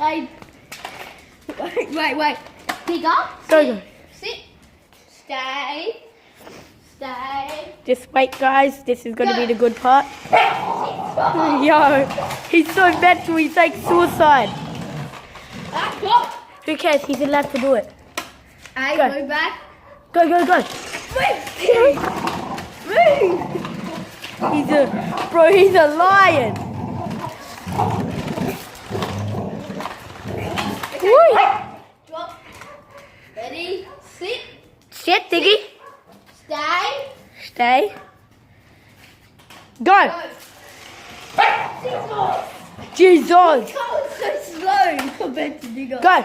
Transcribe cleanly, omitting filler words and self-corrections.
Wait. Pick up. Go. Sit. Stay. Stay. Just wait, guys. This is going to be the good part. Yo, he's so mental. He's like suicide. Who cares? He's allowed to do it. Hey, Go. move back. Go. Move. He's a lion. Woo. Drop. Ready. Sit. Sit, Diggy. Stay. Stay. Go. Jesus. Go so slow compared to Digger. Go.